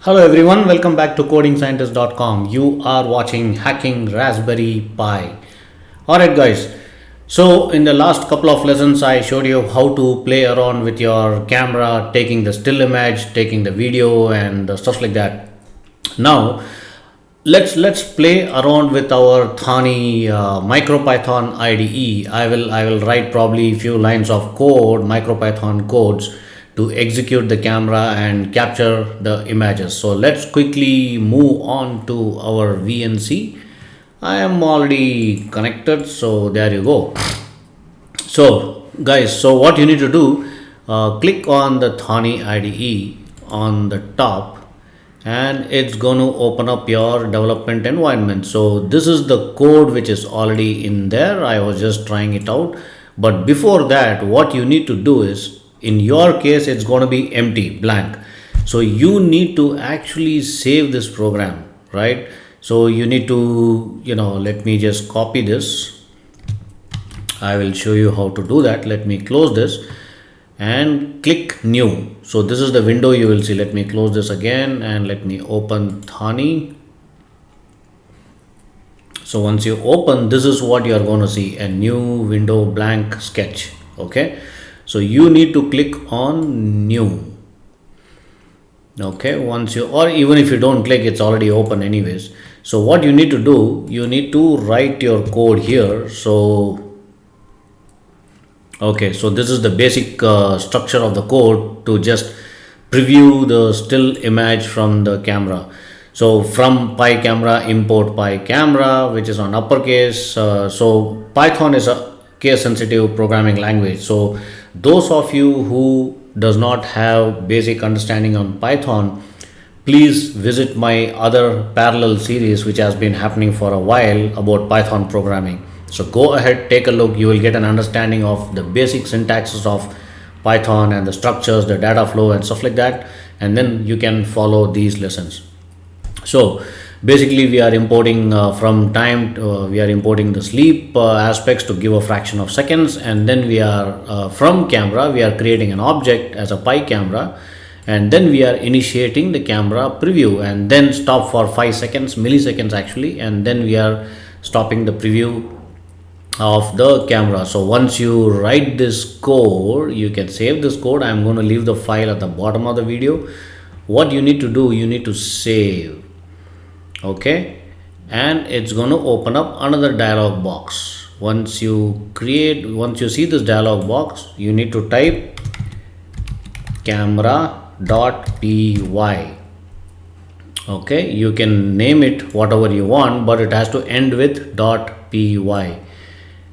Hello everyone, welcome back to codingscientist.com. You are watching Hacking Raspberry Pi. Alright guys, so in the last couple of lessons I showed you how to play around with your camera, taking the still image, taking the video and stuff like that. Now let's play around with our Thonny MicroPython IDE. I will write probably a few lines of code, MicroPython codes, to execute the camera and capture the images. So let's quickly move on to our VNC. I am already connected, so there you go. So guys, so what you need to do, click on the Thonny IDE on the top and it's going to open up your development environment. So this is the code which is already in there. I was just trying it out, but before that what you need to do is, in your case it's going to be empty, blank. So you need to actually save this program, right? So you need to, let me just copy this. I will show you how to do that. Let me close this and click new. So this is the window you will see. Let me close this again and let me open Thonny. So once you open, this is what you are going to see, a new window, blank sketch. Okay, so you need to click on new. Okay, once you, or even if you don't click, it's already open anyways. So what you need to do, you need to write your code here. So okay, so this is the basic structure of the code to just preview the still image from the camera. So from PiCamera, import PiCamera, which is on uppercase. So Python is a case sensitive programming language. So those of you who does not have basic understanding on Python, please visit my other parallel series which has been happening for a while about Python programming. So go ahead, take a look. You will get an understanding of the basic syntaxes of Python and the structures, the data flow and stuff like that, and then you can follow these lessons. So basically we are importing from time, we are importing the sleep aspects to give a fraction of seconds, and then we are from camera we are creating an object as a PiCamera, and then we are initiating the camera preview and then stop for 5 seconds, milliseconds actually, and then we are stopping the preview of the camera. So once you write this code, you can save this code. I'm going to leave the file at the bottom of the video. What you need to do, you need to save. Okay, and it's going to open up another dialog box. Once you see this dialog box, you need to type camera.py. okay, you can name it whatever you want, but it has to end with .py.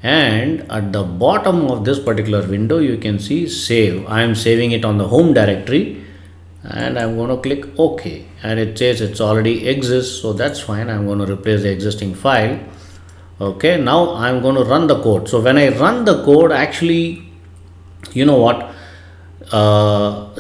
And at the bottom of this particular window you can see save. I am saving it on the home directory and I'm going to click OK, and it says it's already exists, so that's fine. I'm going to replace the existing file. Okay, now I'm going to run the code. So when I run the code, actually, you know what,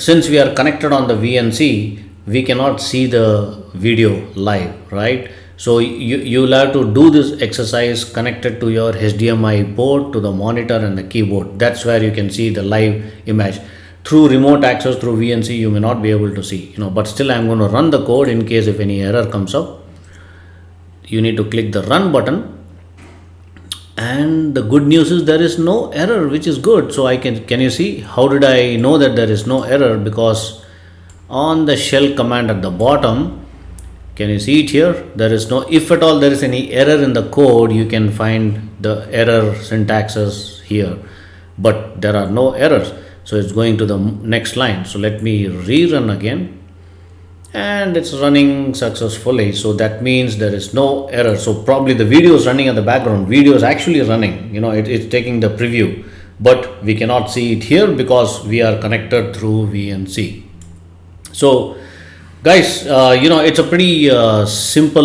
since we are connected on the VNC, we cannot see the video live, right? So you'll have to do this exercise connected to your HDMI port, to the monitor and the keyboard. That's where you can see the live image. Through remote access through VNC you may not be able to see, but still I'm going to run the code in case if any error comes up. You need to click the run button, and the good news is there is no error, which is good. So can you see how did I know that there is no error? Because on the shell command at the bottom, can you see it here? There is no, if at all there is any error in the code, you can find the error syntaxes here, but there are no errors. So it's going to the next line. So let me rerun again, and it's running successfully. So that means there is no error. So probably the video is running in the background. Video is actually running, it's taking the preview, but we cannot see it here because we are connected through VNC. So guys, it's a pretty simple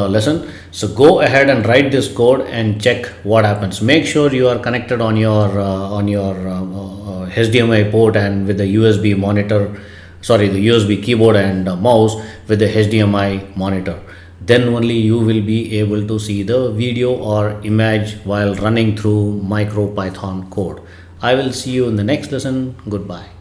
lesson. So go ahead and write this code and check what happens. Make sure you are connected on your HDMI port and with the USB monitor, the USB keyboard and mouse with the HDMI monitor. Then only you will be able to see the video or image while running through MicroPython code. I will see you in the next lesson. Goodbye.